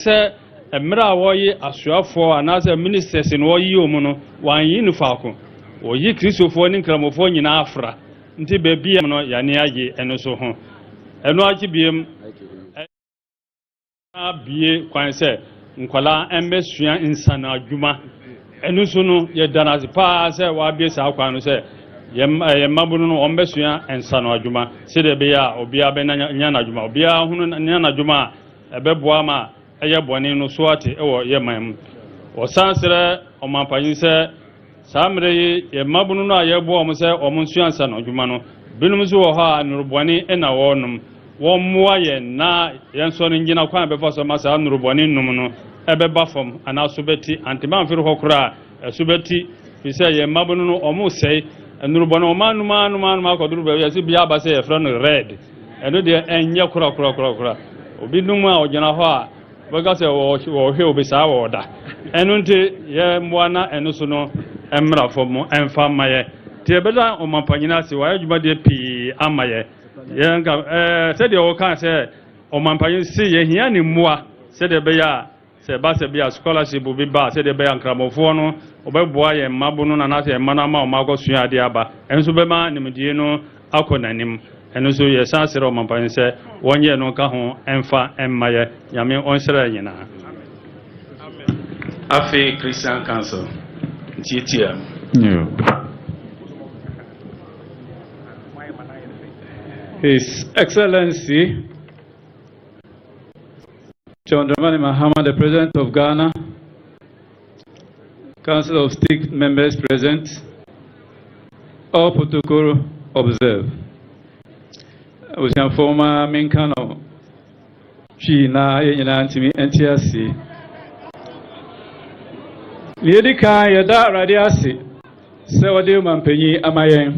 say Emra woyi asuafo anase ministers in woyi omuno wan yi nu faako oyi kristofo ni nkramofo nyina afra nti bebi no yane age eno so ho eno agi biem bie kwan se nkwala embesua insana adwuma eno so no ye danazi pa se wa bie sa kwan no se yemmabunu no ombesua insana adwuma se de be ya obia be nya na adwuma obia hunu nya na adwuma ebeboa ma eye boni no so ate ewo ye mam o sansere o mampanyi se samre ye mabunu no ayebo o se o munsu ansa no dwuma no binum so wo ha nuruboni ena wonum wo moa ye na yenso no ngina kwan be faso masa nuruboni num no ebe bafom ana so beti antiman firi hokura so beti fi se ye mabunu no o mu sei nuruboni o manuma akoduru be ye si bia ba se ye fra no red eno de enye kura obi num a ogina ho a because wo he obi sa wo da enu nti ye mwana enu so no emra fom emfa maye ti ebeda o mampanyina se wa adwuma de pi amaye ye nka se de wo kan se o mampanyin se ye hia ni mua se de be ya se ba se bia scholarship bi ba se de be ya nkramofo no obeboa ye mabo no na se mana ma o magosua ade aba enso be ma nimdie no akonanim enu so ye sansere o mampanyin se wonye no ka ho emfa emmaye nyame onsere nyina afi Christian Council tietia His Excellency John Dramani Mahama, the President of Ghana, Council of State members present, all protocol observed. I was a former Minkano. She na antimi NTSC. Liedika yada radiasi. Sewade mampenyi amayen.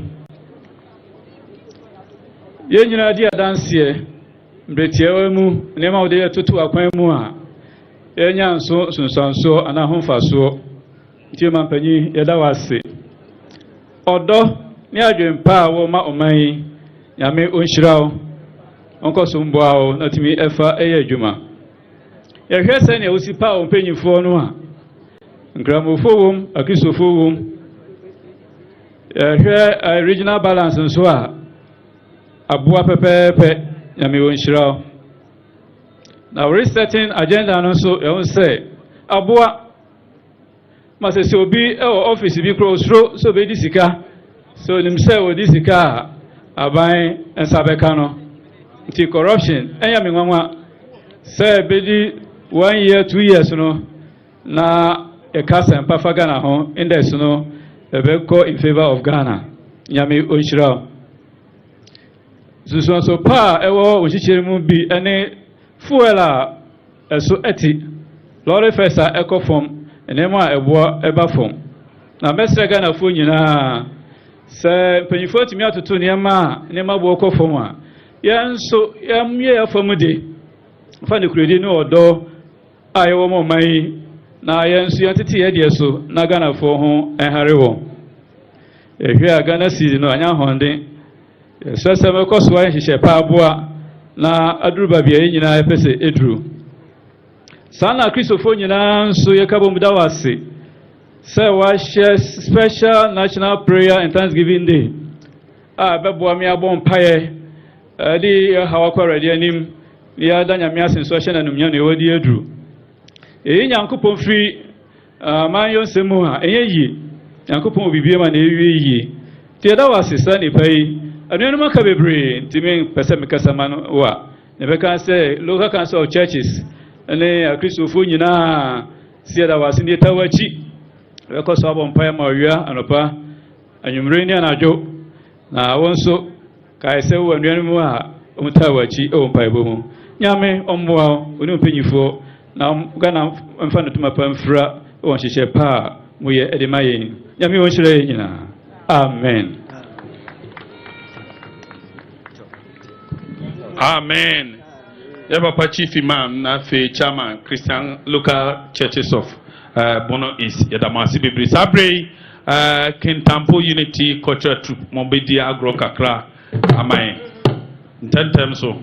Yenyina dia dansie. Mbetiewe mu nema ode tutu akwan mu a. Yenya nso sunsanso ana homfaso. Nti mampenyi yada wase. Odo ni adwempa wo ma oman Yame onshirao onko somboao na timi efa eye adwuma ye hwese ne osipa ompanyifo no a nkramofo wom akisofo wom ye regional balance nso a aboa pepepe yame onshirao na resetting agenda no so e say aboa masese obi e office bi cross so be disika so nimse o disika abai ensabeka no nti corruption enya menwanwa say bedi 1 year 2 years no na e kasa empafa Ghana ho index no ebeko in favor of Ghana nyame onshira so pa ewo ochichiri mu bi ene fuela eso eti lorry fesa ekofom enema ebo eba fom na mesre Ghana fo nyina se penifo timi atoto nema bo okofom a yenso yamye afamude fa ne kuredi no odo ayewo mo mai na yenso yantete ye so na Ghana fo ho enhare wo ehwe a Ghana seed no anya honde so se me koso an hihye pa aboa na aduruba bia nyina epese eduru sana kristofo nyina nso ye kabo mudawase say we share special national prayer and Thanksgiving Day. Bebo mi abon paye di hawakwa ready anim ya danya mi asenso na numnya na wadi aduru. Nyankopon free man yon semu ha enye yi. Nyankopon obibie ma na ewie yi. Ti da wasesa ni pai. Anuanu maka bebre ntimi pese mekasa man wa. Ne be kan say local council of churches ene Kristofo nyina sie da wase ni tawachi. Because of Empire Maria and Opa and Umranian Ajo. Now, also, Kaisel and Yanua, Umtawachi, Ompaibo. Yame, Omwa, Unupini for now Ghana and Fanatuma Pamfra, or Shisha, we are Edimayin. Yami Oshreina. Amen. Amen. Yabapa Chief Imam, Nafi Chairman, Christian Local Churches of Bono is Yadamasi Bibri Sabre, Kintampo Unity Culture Troop, Mobidi Agro Kakra, Amai. 10 times so.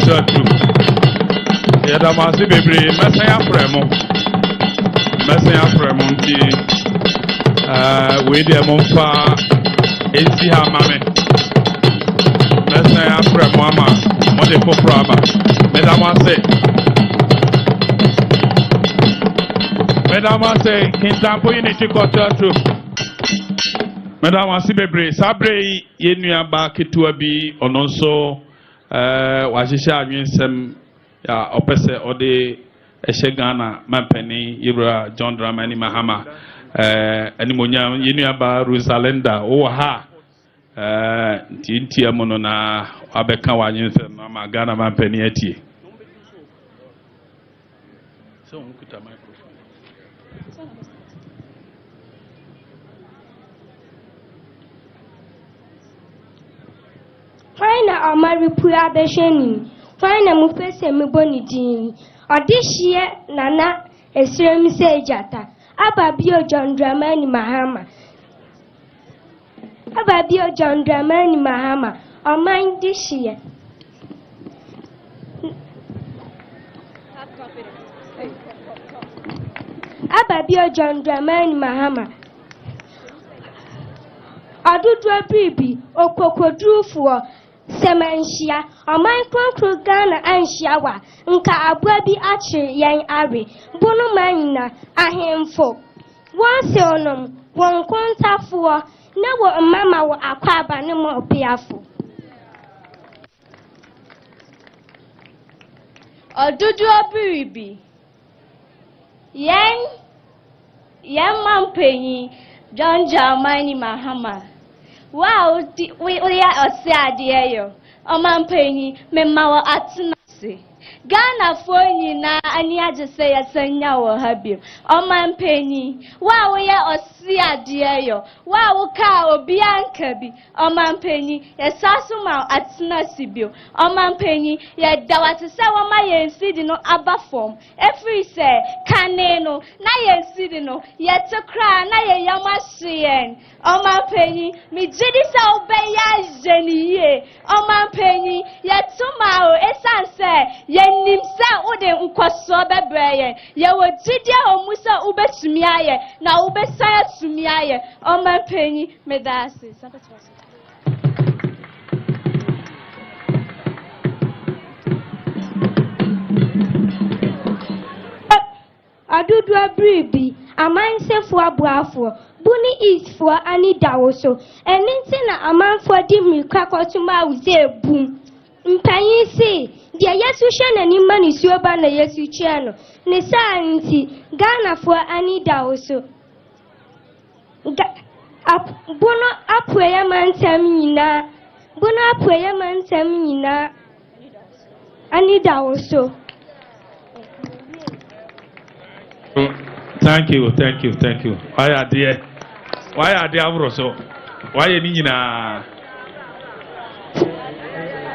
cultural troop. Yadamasi bebre mesaya fremo. Mesaya fremo nti we de monfa ensi ha mame. Mesaya fremo ama mo de foforo aba. Medamase Kintampo Unity Cultural Troop. Medamase bebre sabre yenua ba ketua bi ononso wahihia anwensem ya opese ode ehye Ghana mampani Ibra John Dramani Mahama animonyam yenua ba Rosalenda wo ha nti amono na abeka wanwensem na ma Ghana mampani atie. So unkuta microphone. Why na Amari Pua Besheni? Why na Mufese Mubonidini? Or this year, Nana, a serum say Jata. Ababio John Dramani Mahama. Ababio John Dramani Mahama. Or mine this year. Ababio John Dramani Mahama. Adudwa bibi okokodru fuo semanhia oman Ghana anhia wa nka abua bi akyere yen are bono manina ahemfo wonse onom won kontafo na wo mama wo akwaba ne mo opiafo Adudwa bibi yen mampenyi John Dramani Mahama. Wow, we are a sad year. Penny, Memawa Atinasi. Ghana for you na anya just say a senya or habi. Penny, wow, we are a sad year. Wow, cow Bianca be. Penny, a sasuma Atinasi bill. Penny, yet there was a sour my and no abba form. Every say, caneno, na sidino, yet to cry, na yamasian. Penny, me jidisa obey ya Jenny. Penny, yet tomorrow, esan say, yen nimsa ode nkwaso bebreye ye wojidia omusa ubetumiaye na ubesaya tumiaye Penny medasi Adudwa bribi amansefo abuafo buni isfo ani dawoso eninti na amanfo di mirika kotuma wuze bum mpanyin si dia Yesu hwe nani ma ni suoba na Yesu kye no ne saa nti Ghana fo ani dawoso bono apoye mantam nyina bono apoye mantam nyina ani dawoso. Thank you. Why are they abroso? Why are you na?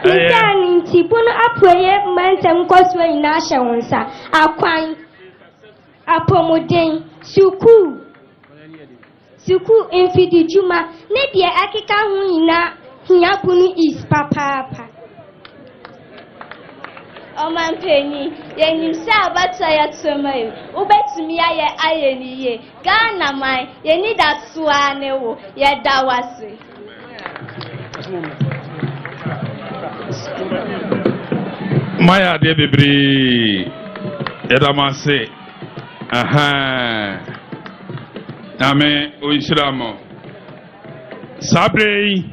Nti bono apoye mantem koswa ina hye akwan apomodin suku infidi juma ne die akika hu ina hia bunu is papa Penny, yen sa bata ya tsemayo ubetumi aye niye Ghana mai ye ni da tuwa ne wo ye da wase Maya de bebre edamase Ame oishramo Sabre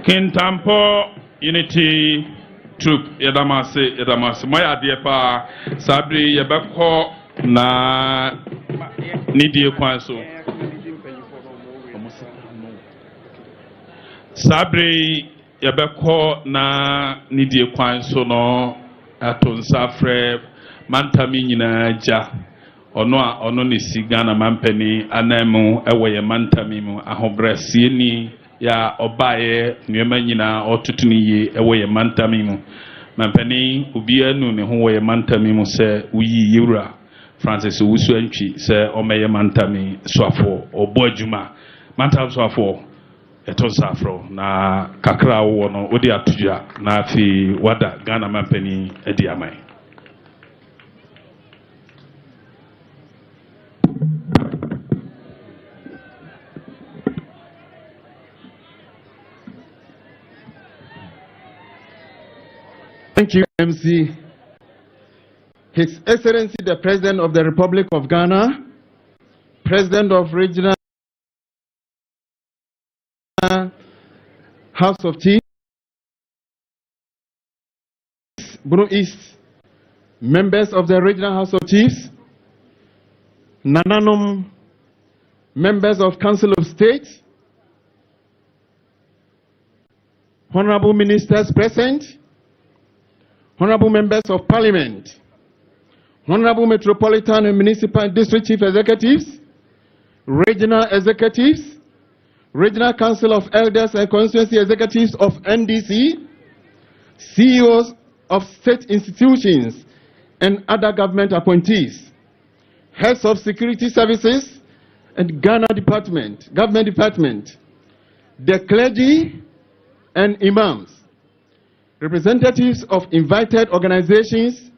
Kintampo Unity Troop edamase Maya de pa Sabre yebeko na nidie kwanso Sabre yabeko na nidie kwanso no atonsa frɛ mantami nyina ja ono ne sigana mampani anamu ewe ye mantami mu ahobrasie ni ya obaye nneema nyina otutuni ye ewe ye mantami mu mampani ubia nu ne ho ye mantami mu sɛ uyi yewura Francis wusu antwi sɛ omeye mantami soafo obo adwuma mantam soafo etonsafro na kakra wo no odi atuja na fi wada Ghana mampani edi amai. Thank you, MC. His Excellency the President of the Republic of Ghana, President of Regional House of Chiefs, Bono East, members of the Regional House of Chiefs, Nananom, members of Council of State, honorable ministers present, honorable members of Parliament, honorable metropolitan and municipal district chief executives, regional executives, regional council of elders and constituency executives of NDC, CEOs of state institutions and other government appointees, heads of security services and government department, the clergy and imams, representatives of invited organizations,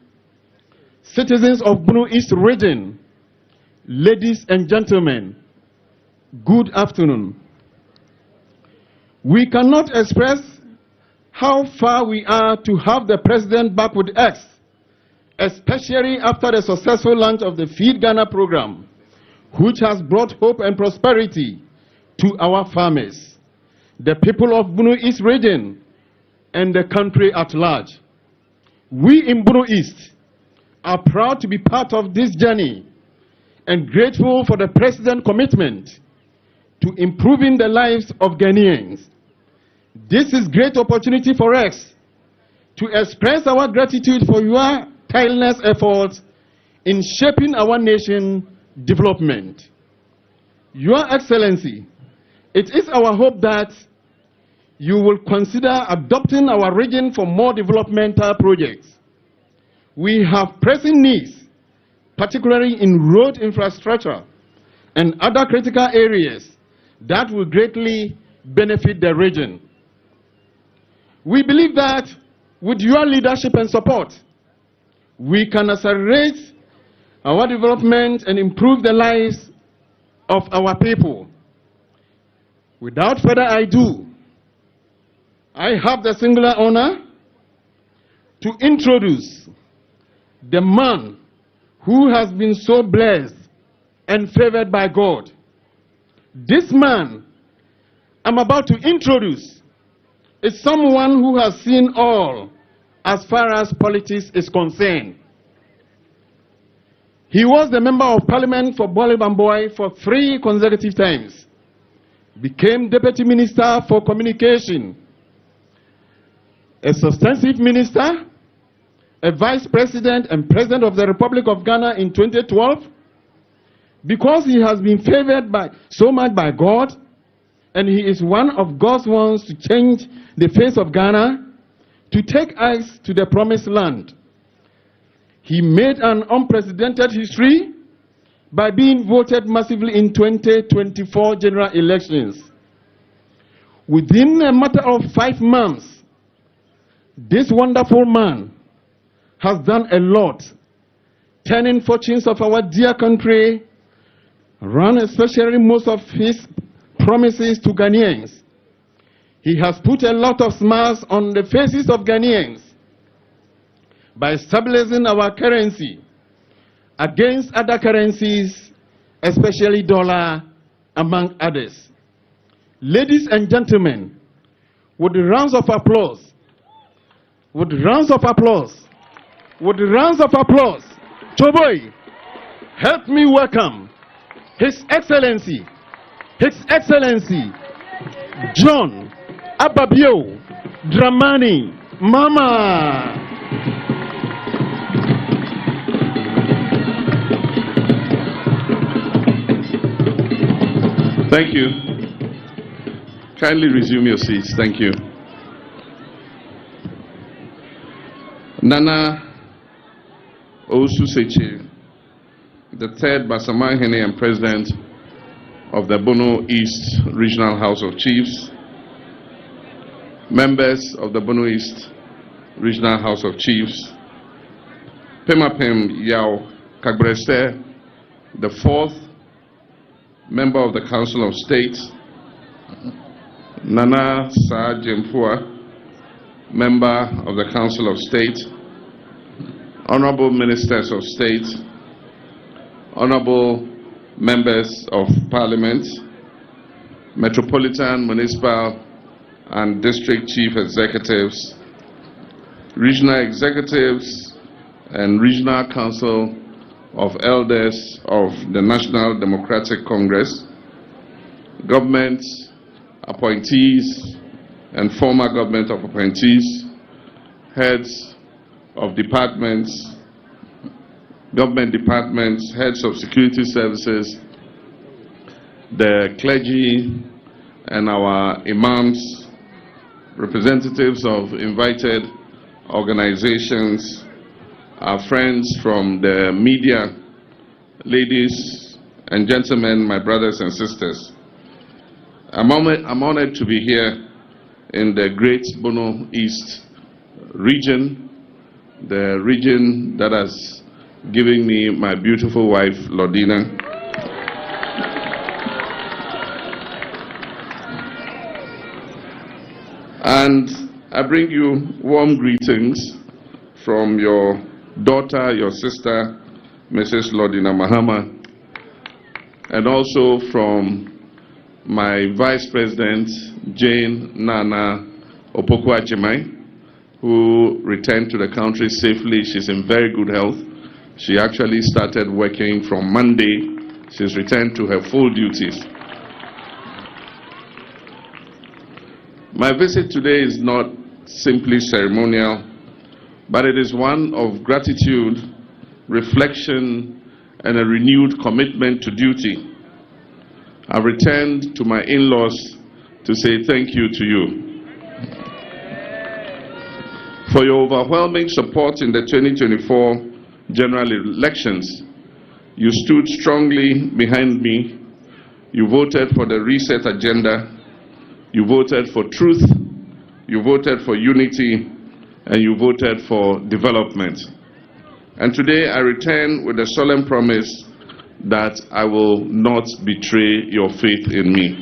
citizens of Bono East region, ladies and gentlemen, good afternoon. We cannot express how far we are to have the president back with us, especially after the successful launch of the Feed Ghana program, which has brought hope and prosperity to our farmers, the people of Bono East region, and the country at large. We in Bono East are proud to be part of this journey and grateful for the President's commitment to improving the lives of Ghanaians. This is a great opportunity for us to express our gratitude for your tireless efforts in shaping our nation development. Your Excellency, it is our hope that you will consider adopting our region for more developmental projects. We have pressing needs, particularly in road infrastructure and other critical areas that will greatly benefit the region. We believe that with your leadership and support, we can accelerate our development and improve the lives of our people. Without further ado, I have the singular honor to introduce the man who has been so blessed and favored by God. This man I'm about to introduce is someone who has seen all as far as politics is concerned. He was the member of parliament for Bole Bamboy for 3 consecutive times, became deputy minister for communication, a substantive minister, a vice president and president of the Republic of Ghana in 2012. Because he has been favored so much by God, and he is one of God's ones to change the face of Ghana, to take us to the promised land. He made an unprecedented history by being voted massively in 2024 general elections. Within a matter of 5 months, this wonderful man has done a lot, turning fortunes of our dear country around, especially most of his promises to Ghanaians. He has put a lot of smiles on the faces of Ghanaians by stabilizing our currency against other currencies, especially dollar, among others. Ladies and gentlemen, with the rounds of applause, Choboy, help me welcome His Excellency, John Ababio Dramani Mahama. Thank you. Kindly resume your seats. Thank you. Nana Osusechi, the 3rd Basamahene and President of the Bono East Regional House of Chiefs, members of the Bono East Regional House of Chiefs, Pemapem Yao Kagbreste, the 4th member of the Council of State, Nana Sa Jemfua, member of the Council of State, honorable ministers of state, honorable members of parliament, metropolitan, municipal, and district chief executives, regional executives, and regional council of elders of the National Democratic Congress, government appointees and former government of appointees, heads of departments, government departments, heads of security services, the clergy and our imams, representatives of invited organizations, our friends from the media, ladies and gentlemen, my brothers and sisters. I'm honored to be here in the Great Bono East region, the region that has given me my beautiful wife, Lordina. And I bring you warm greetings from your daughter, your sister, Mrs. Lordina Mahama, and also from my Vice President, Jane Nana Opoku-Achimai, who returned to the country safely. She's in very good health. She actually started working from Monday. She's returned to her full duties. My visit today is not simply ceremonial, but it is one of gratitude, reflection, and a renewed commitment to duty. I've returned to my in-laws to say thank you to you for your overwhelming support in the 2024 general elections. You stood strongly behind me. You voted for the reset agenda. You voted for truth. You voted for unity. And you voted for development. And today I return with a solemn promise that I will not betray your faith in me.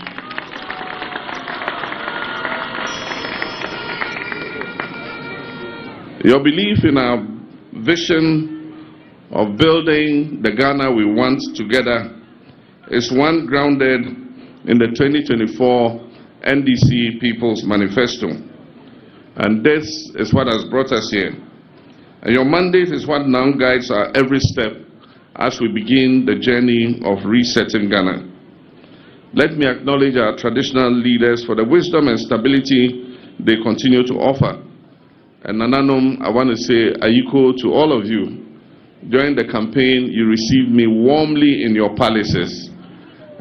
Your belief in our vision of building the Ghana we want together is one grounded in the 2024 NDC People's Manifesto. And this is what has brought us here. And your mandate is what now guides our every step as we begin the journey of resetting Ghana. Let me acknowledge our traditional leaders for the wisdom and stability they continue to offer. And Nananom, I want to say ayiko to all of you. During the campaign, you received me warmly in your palaces.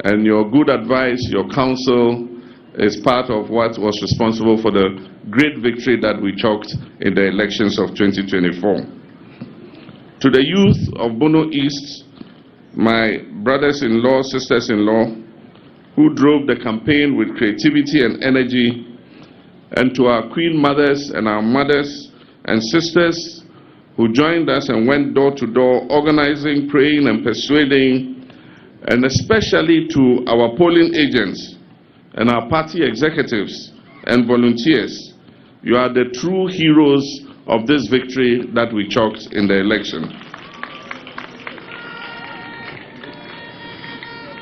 And your good advice, your counsel, is part of what was responsible for the great victory that we chalked in the elections of 2024. To the youth of Bono East, my brothers-in-law, sisters-in-law, who drove the campaign with creativity and energy, and to our queen mothers and our mothers and sisters who joined us and went door to door, organizing, praying, and persuading, and especially to our polling agents and our party executives and volunteers. You are the true heroes of this victory that we chalked in the election.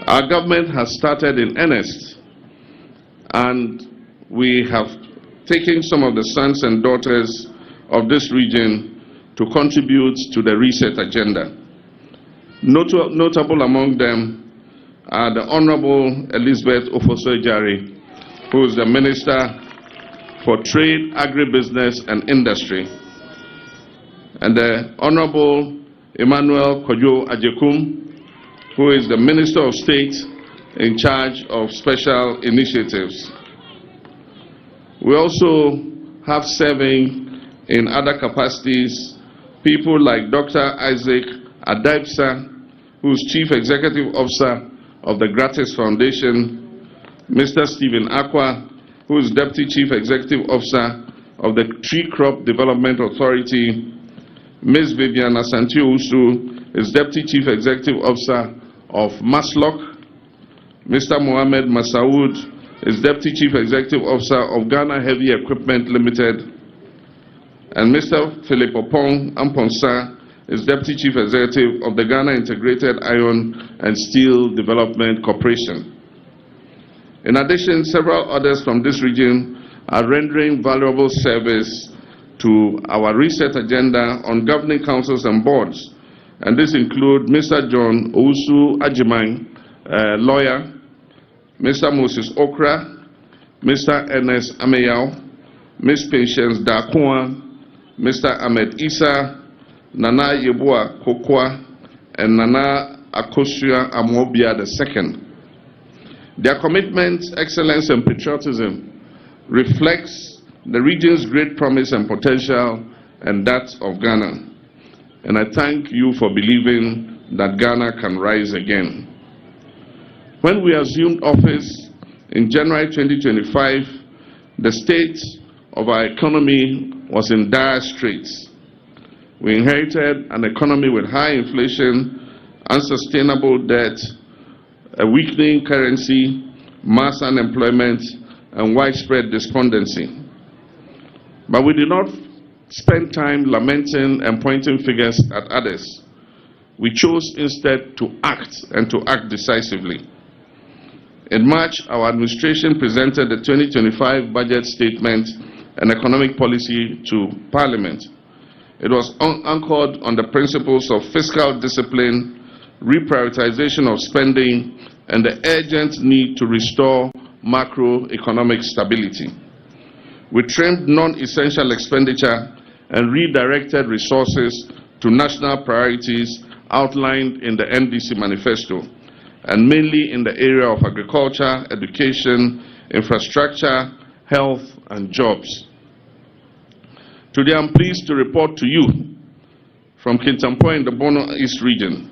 Our government has started in earnest, and we have taken some of the sons and daughters of this region to contribute to the reset agenda. Notable among them are the Honorable Elizabeth Ofoso-Jare, who is the Minister for Trade, Agribusiness and Industry, and the Honorable Emmanuel Kojo Ajekum, who is the Minister of State in charge of special initiatives. We also have serving in other capacities people like Dr. Isaac Adaipsa, who is Chief Executive Officer of the Gratis Foundation, Mr. Stephen Akwa, who is Deputy Chief Executive Officer of the Tree Crop Development Authority. Ms. Vivian Asante-Owusu is Deputy Chief Executive Officer of Maslock. Mr. Mohamed Masaoud is Deputy Chief Executive Officer of Ghana Heavy Equipment Limited. And Mr. Philip Opong Amponsa is Deputy Chief Executive of the Ghana Integrated Iron and Steel Development Corporation. In addition, several others from this region are rendering valuable service to our research agenda on governing councils and boards. And this include Mr. John Owusu Ajimang, lawyer, Mr. Moses Okra, Mr. Ernest Ameyao, Ms. Patience Dakwa, Mr. Ahmed Isa, Nana Yeboah Kokwa, and Nana Akosua Amobia II. Their commitment, excellence, and patriotism reflects the region's great promise and potential, and that of Ghana. And I thank you for believing that Ghana can rise again. When we assumed office in January 2025, the state of our economy was in dire straits. We inherited an economy with high inflation, unsustainable debt, a weakening currency, mass unemployment, and widespread despondency. But we did not spend time lamenting and pointing fingers at others. We chose instead to act, and to act decisively. In March, our administration presented the 2025 budget statement and economic policy to Parliament. It was anchored on the principles of fiscal discipline, reprioritization of spending, and the urgent need to restore macroeconomic stability. We trimmed non-essential expenditure and redirected resources to national priorities outlined in the NDC manifesto, and mainly in the area of agriculture, education, infrastructure, health, and jobs. Today I'm pleased to report to you from Kintampo in the Bono East region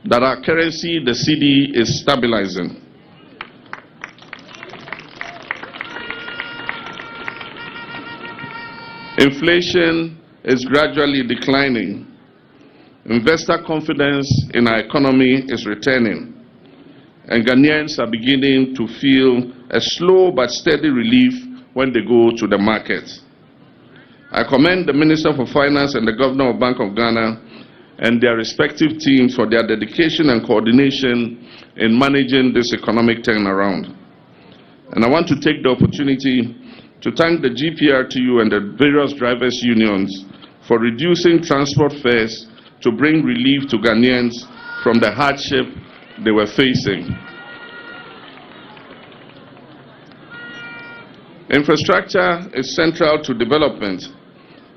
that our currency, the cedi, is stabilizing. Inflation is gradually declining. Investor confidence in our economy is returning, and Ghanaians are beginning to feel a slow but steady relief when they go to the market. I commend the Minister for Finance and the Governor of Bank of Ghana and their respective teams for their dedication and coordination in managing this economic turnaround. And I want to take the opportunity to thank the GPRTU and the various drivers' unions for reducing transport fares to bring relief to Ghanaians from the hardship they were facing. Infrastructure is central to development,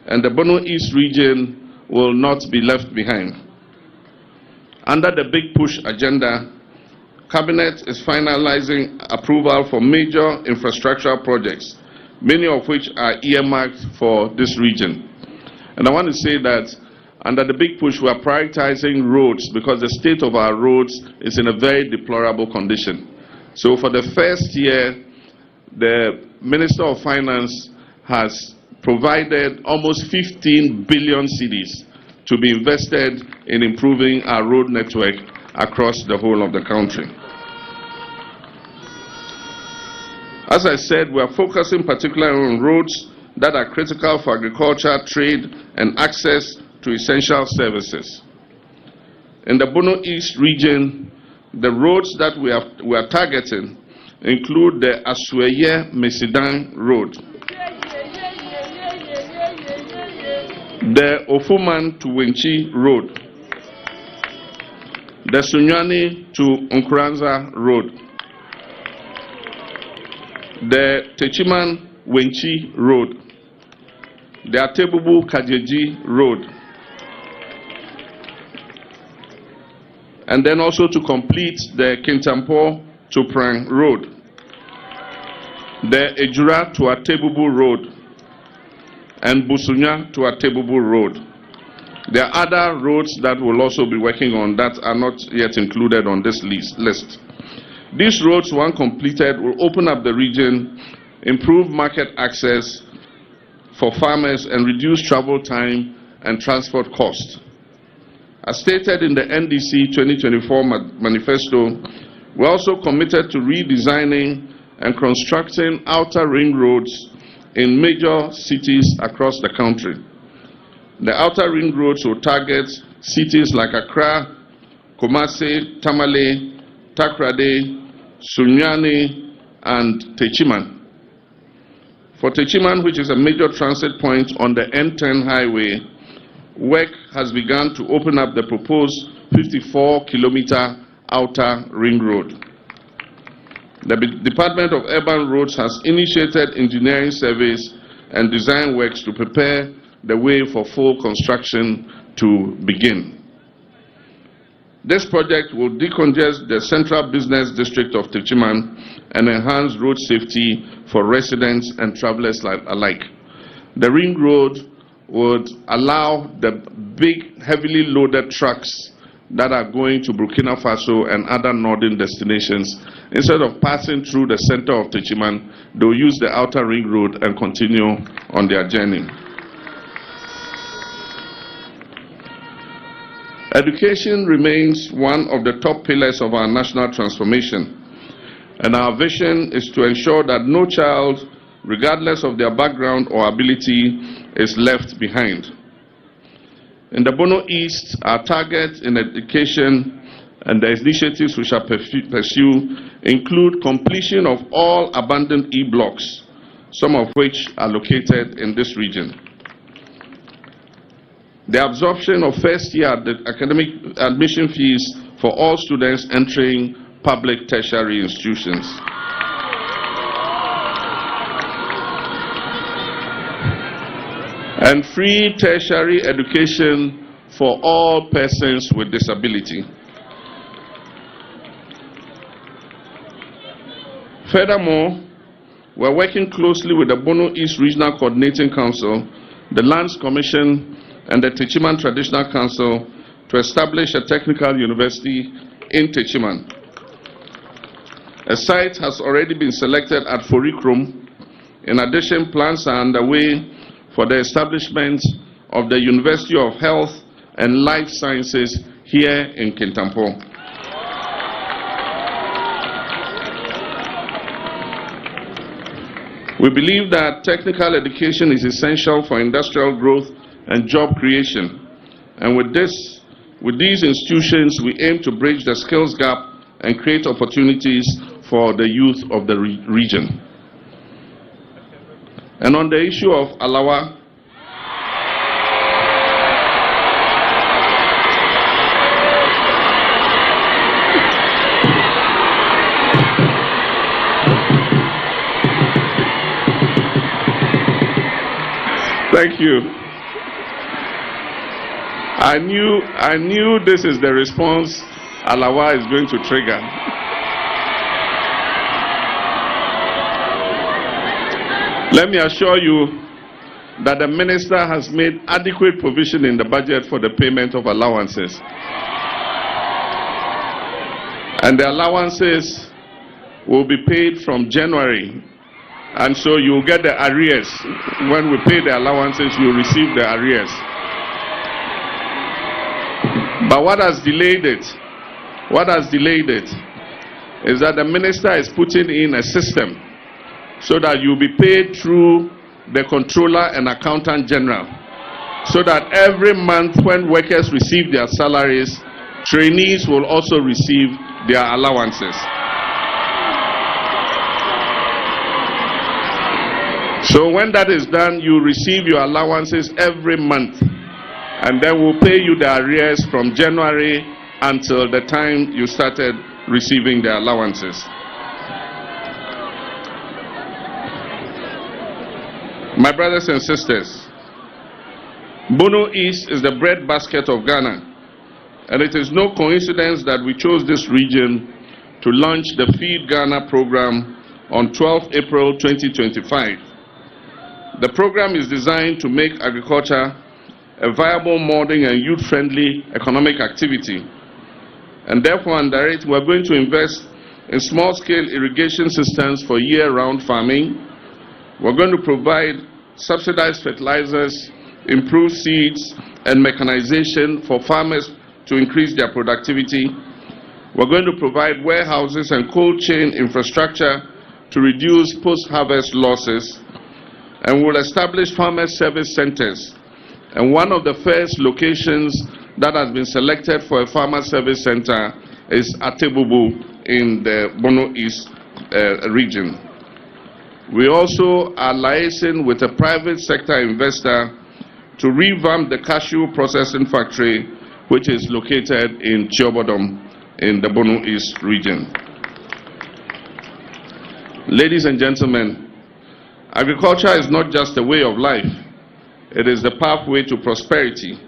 and the Bono East region will not be left behind. Under the Big Push agenda, Cabinet is finalizing approval for major infrastructural projects, many of which are earmarked for this region. And I want to say that under the Big Push, we are prioritizing roads because the state of our roads is in a very deplorable condition. So for the first year, the Minister of Finance has provided almost 15 billion cedis to be invested in improving our road network across the whole of the country. As I said, we are focusing particularly on roads that are critical for agriculture, trade, and access to essential services. In the Bono East region, the roads that we are targeting include the Asweye-Mesidan Road, the Ofuman to Wenchi Road, the Sunyani to Nkuranza Road, the Techiman Wenchi Road, the Atebubu Kajeji Road, and then also to complete the Kintampo to Prang Road, the Ejura to Atebubu Road, and Busunya to Atebubu Road. There are other roads that we'll also be working on that are not yet included on this list. These roads, when completed, will open up the region improve market access for farmers, and reduce travel time and transport costs. As stated in the NDC 2024 manifesto, we're also committed to redesigning and constructing outer ring roads in major cities across the country. The outer ring roads will target cities like Accra, Kumasi, Tamale, Takrade, Sunyani, and Techiman. For Techiman, which is a major transit point on the N10 highway, work has begun to open up the proposed 54-kilometer outer ring road. The Department of Urban Roads has initiated engineering surveys and design works to prepare the way for full construction to begin. This project will decongest the central business district of Techiman and enhance road safety for residents and travelers alike. The ring road would allow the big, heavily loaded trucks that are going to Burkina Faso and other northern destinations, instead of passing through the center of Techiman, they'll use the outer ring road and continue on their journey. Education remains one of the top pillars of our national transformation, and our vision is to ensure that no child, regardless of their background or ability, is left behind. In the Bono East, our targets in education and the initiatives we shall pursue include completion of all abandoned E-blocks, some of which are located in this region. The absorption of first-year academic admission fees for all students entering public tertiary institutions. And free tertiary education for all persons with disability. Furthermore, we're working closely with the Bono East Regional Coordinating Council, the Lands Commission, and the Techiman Traditional Council to establish a technical university in Techiman. A site has already been selected at Forikrom. In addition, plans are underway for the establishment of the University of Health and Life Sciences here in Kintampo. We believe that technical education is essential for industrial growth and job creation. And with these institutions, we aim to bridge the skills gap and create opportunities for the youth of the region. And on the issue of Alawa, thank you. I knew this is the response Alawa is going to trigger. Let me assure you that the minister has made adequate provision in the budget for the payment of allowances. And the allowances will be paid from January. And so you'll get the arrears. When we pay the allowances, you'll receive the arrears. But what has delayed it? What has delayed it is that the minister is putting in a system so that you'll be paid through the controller and accountant general, so that every month when workers receive their salaries, trainees will also receive their allowances. So when that is done, you receive your allowances every month, and then we'll pay you the arrears from January until the time you started receiving the allowances. My brothers and sisters, Bono East is the breadbasket of Ghana, and it is no coincidence that we chose this region to launch the Feed Ghana program on 12 April 2025. The program is designed to make agriculture a viable, modern and youth-friendly economic activity. And therefore, under it, we're going to invest in small-scale irrigation systems for year-round farming, We're going to provide subsidized fertilizers, improved seeds, and mechanization for farmers to increase their productivity. We're going to provide warehouses and cold chain infrastructure to reduce post-harvest losses. And we'll establish farmer service centers. And one of the first locations that has been selected for a farmer service center is Atebubu in the Bono East region. We also are liaising with a private sector investor to revamp the cashew processing factory, which is located in Chiobodom in the Bono East region. Ladies and gentlemen, agriculture is not just a way of life, it is the pathway to prosperity.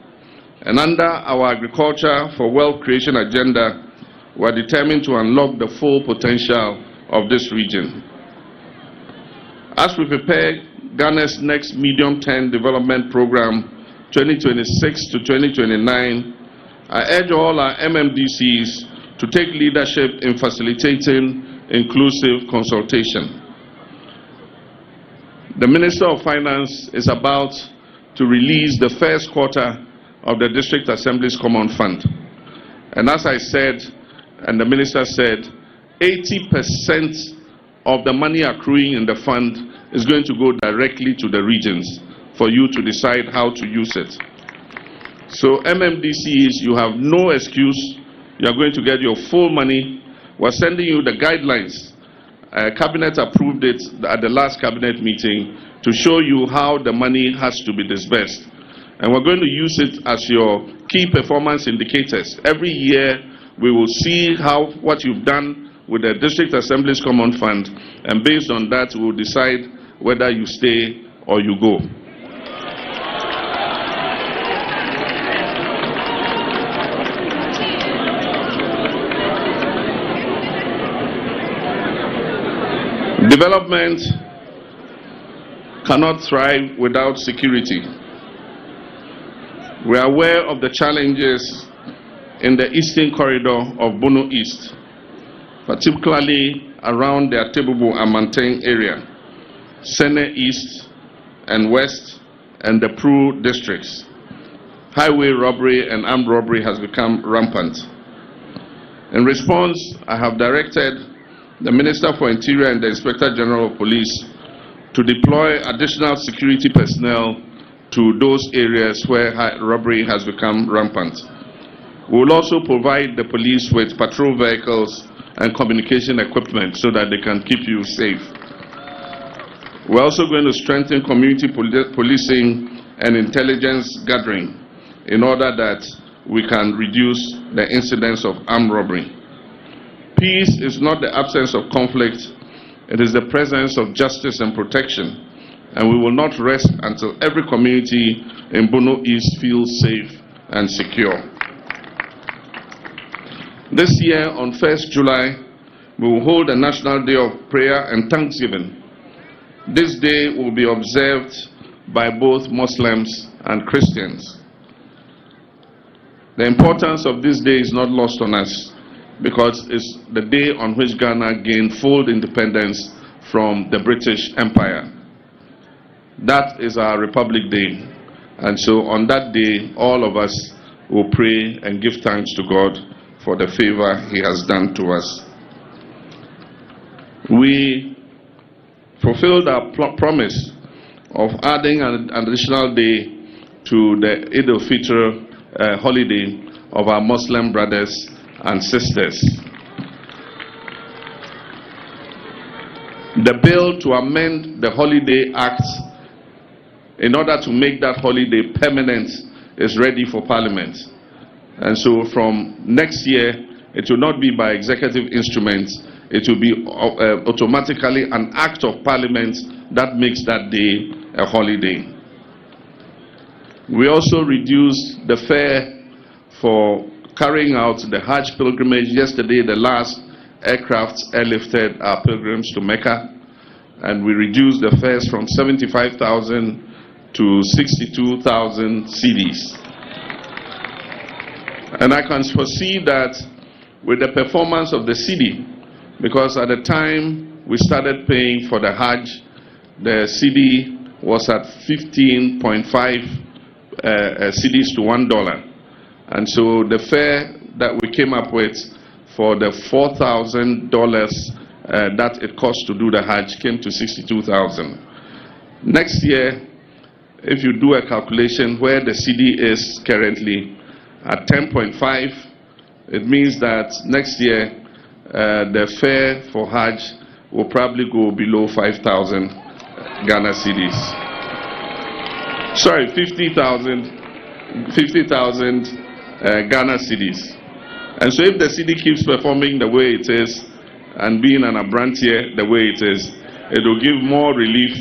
And under our Agriculture for Wealth Creation agenda, we are determined to unlock the full potential of this region. As we prepare Ghana's next medium-term development program, 2026 to 2029, I urge all our MMDCs to take leadership in facilitating inclusive consultation. The Minister of Finance is about to release the first quarter of the District Assembly's Common Fund. And as I said, and the Minister said, 80% of the money accruing in the fund is going to go directly to the regions for you to decide how to use it. So MMDCs, you have no excuse. You are going to get your full money. We're sending you the guidelines. Cabinet approved it at the last cabinet meeting to show you how the money has to be disbursed. And we're going to use it as your key performance indicators. Every year we will see what you've done with the District Assembly's Common Fund, and based on that we will decide whether you stay or you go. Development cannot thrive without security. We are aware of the challenges in the eastern corridor of Bono East, particularly around the Atebubu and Manteng area, Sene East and West, and the Pru districts. Highway robbery and armed robbery has become rampant. In response, I have directed the Minister for Interior and the Inspector General of Police to deploy additional security personnel to those areas where robbery has become rampant. We will also provide the police with patrol vehicles and communication equipment so that they can keep you safe. We're also going to strengthen community policing and intelligence gathering in order that we can reduce the incidence of armed robbery. Peace is not the absence of conflict, it is the presence of justice and protection. And we will not rest until every community in Bono East feels safe and secure. This year, on 1st July, we will hold a National Day of Prayer and Thanksgiving. This day will be observed by both Muslims and Christians. The importance of this day is not lost on us because it's the day on which Ghana gained full independence from the British Empire. That is our Republic Day. And so on that day, all of us will pray and give thanks to God for the favor He has done to us. We fulfilled our promise of adding an additional day to the Eid al-Fitr holiday of our Muslim brothers and sisters. The bill to amend the Holiday Act in order to make that holiday permanent is ready for Parliament. And so from next year, it will not be by executive instruments, it will be automatically an act of Parliament that makes that day a holiday. We also reduced the fare for carrying out the Hajj pilgrimage. Yesterday, the last aircraft airlifted our pilgrims to Mecca, and we reduced the fares from 75,000 to 62,000 cedis. And I can foresee that with the performance of the cedi, because at the time we started paying for the Hajj, the cedi was at 15.5 cedis to $1. And so the fare that we came up with for the $4,000 that it cost to do the Hajj came to 62,000. Next year, if you do a calculation where the cedi is currently at 10.5, it means that next year the fare for Hajj will probably go below 5,000 Ghana cedis. Sorry, 50,000 Ghana cedis. And so if the cedi keeps performing the way it is and being an abrantier the way it is, it will give more relief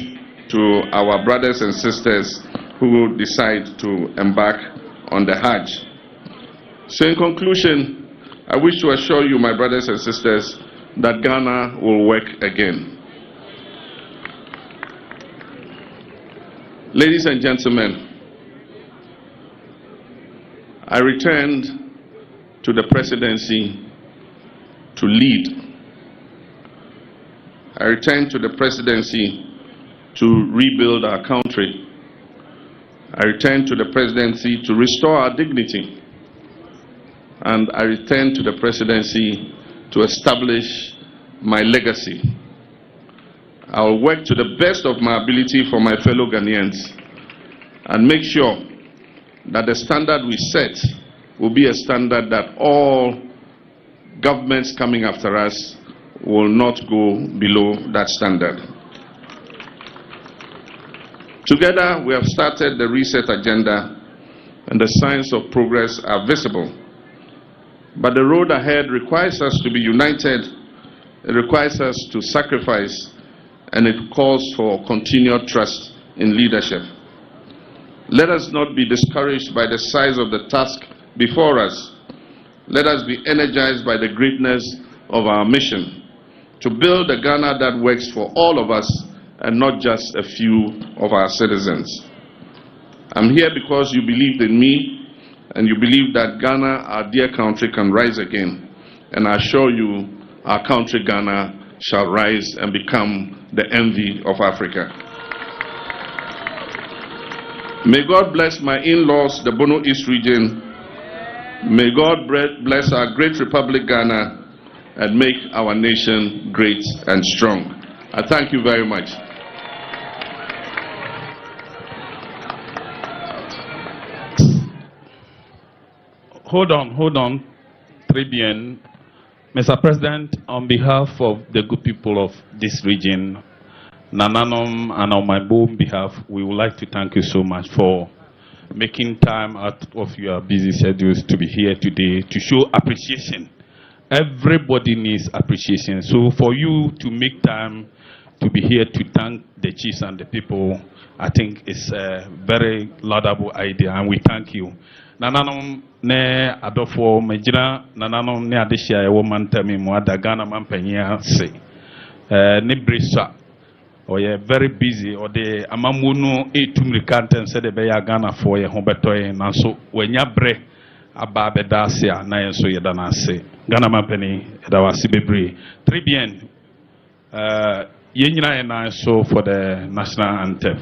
to our brothers and sisters who decide to embark on the Hajj. So in conclusion, I wish to assure you, my brothers and sisters, that Ghana will work again. Ladies and gentlemen, I returned to the presidency to lead. I returned to the presidency to rebuild our country. I returned to the presidency to restore our dignity. And I returned to the presidency to establish my legacy. I will work to the best of my ability for my fellow Ghanaians and make sure that the standard we set will be a standard that all governments coming after us will not go below that standard. Together, we have started the reset agenda, and the signs of progress are visible. But the road ahead requires us to be united, it requires us to sacrifice, and it calls for continued trust in leadership. Let us not be discouraged by the size of the task before us. Let us be energized by the greatness of our mission to build a Ghana that works for all of us and not just a few of our citizens. I'm here because you believed in me and you believe that Ghana, our dear country, can rise again. And I assure you, our country, Ghana, shall rise and become the envy of Africa. May God bless my in-laws, the Bono East region. May God bless our great republic, Ghana, and make our nation great and strong. I thank you very much. Hold on. Tribune. Mr. President, on behalf of the good people of this region, Nananom, and on my own behalf, we would like to thank you so much for making time out of your busy schedules to be here today to show appreciation. Everybody needs appreciation. So for you to make time to be here to thank the chiefs and the people, I think it's a very laudable idea, and we thank you. Nananom ne adofo majina nananom ne adehia e wo mantami mu adagana mampanya se ne brisa oye very busy o de amamunu etumri kanten se de be ya Ghana fo ye ho betoye nanso wanya bre aba beda se a na yenso ye dana se Ghana mampani da wasi bebre tribien ye nyina ye na so for the national anthem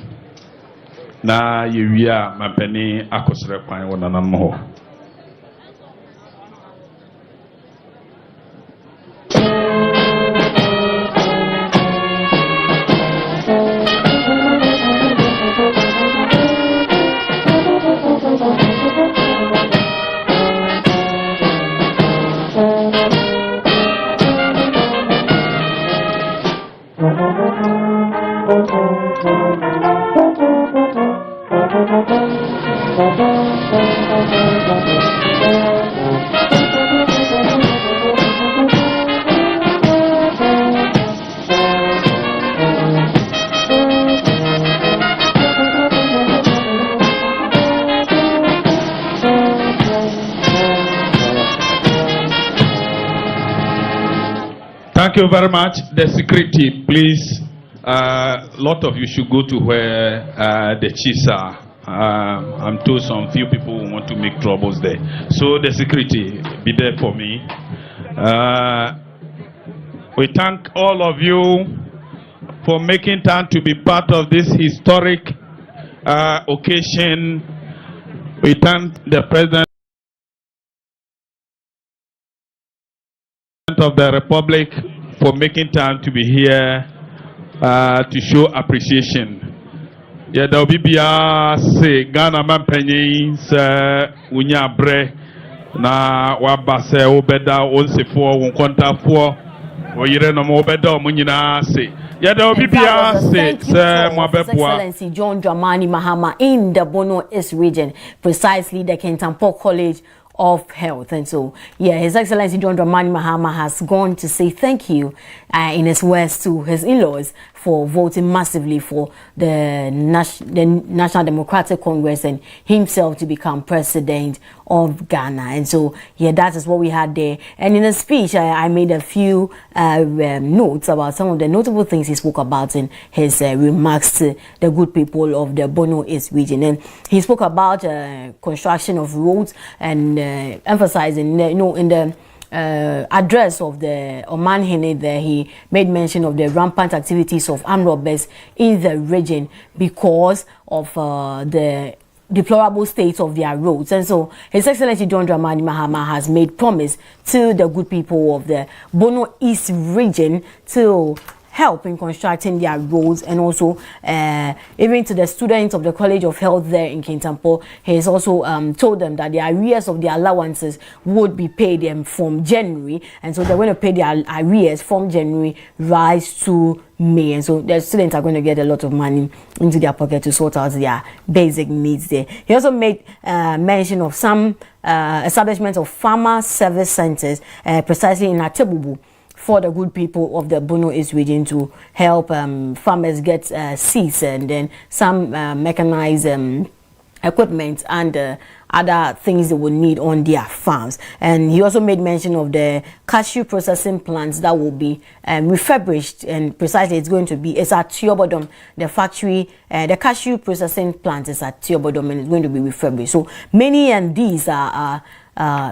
na yewia mampani akosre kwan wona nam ho. Thank you very much. The security, please. A lot of you should go to where the chiefs are. I'm told some few people want to make troubles there. So the security, be there for me. We thank all of you for making time to be part of this historic occasion. We thank the President of the Republic for making time to be here to show appreciation. Yeah, there will be say Ghana man penny unya bre na wabase obeda onsefo won kontafo oyire no mo obeda mo nyina say. Yeah, there will be say His Excellency John Dramani Mahama in the Bono East region, precisely the Kintampo College of Health. And so, yeah, His Excellency John Dramani Mahama has gone to say thank you in his words to his in-laws for voting massively for the National Democratic Congress and himself to become president of Ghana. And so, yeah, that is what we had there. And in a speech, I made a few notes about some of the notable things he spoke about in his remarks to the good people of the Bono East region. And he spoke about construction of roads and emphasizing, in the address of the Oman Hene there, he made mention of the rampant activities of armed robbers in the region because of the deplorable state of their roads. And so His Excellency John Dramani Mahama has made promise to the good people of the Bono East region to help in constructing their roads, and also even to the students of the College of Health there in Kintampo. He has also told them that the arrears of their allowances would be paid them from January, and so they're going to pay their arrears from January rise to May, and so the students are going to get a lot of money into their pocket to sort out their basic needs there. He also made mention of some establishment of farmer service centers, precisely in Atebubu, for the good people of the Bono East region to help farmers get seeds and then some mechanized equipment and other things they would need on their farms. And he also made mention of the cashew processing plants that will be refurbished, and precisely it's at Tiobodom, the factory, the cashew processing plant is at Tiobodom and it's going to be refurbished. So many, and these are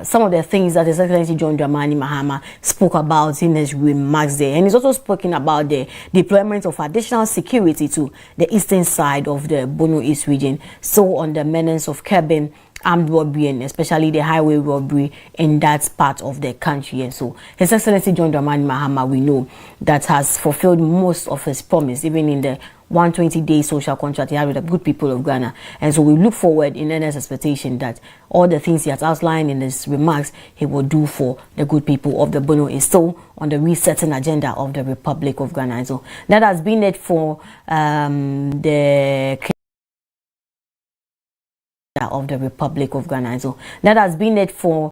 some of the things that His Excellency John Dramani Mahama spoke about in his remarks there. And he's also spoken about the deployment of additional security to the eastern side of the Bono East region, so on the menace of curbing armed robbery and especially the highway robbery in that part of the country. And so His Excellency John Dramani Mahama, we know, that has fulfilled most of his promise, even in the 120-day social contract he had with the good people of Ghana. And so we look forward in earnest expectation that all the things he has outlined in his remarks he will do for the good people of the Bono is still on the resetting agenda of the Republic of Ghana. And so that has been it for the of the Republic of Ghana. And so that has been it for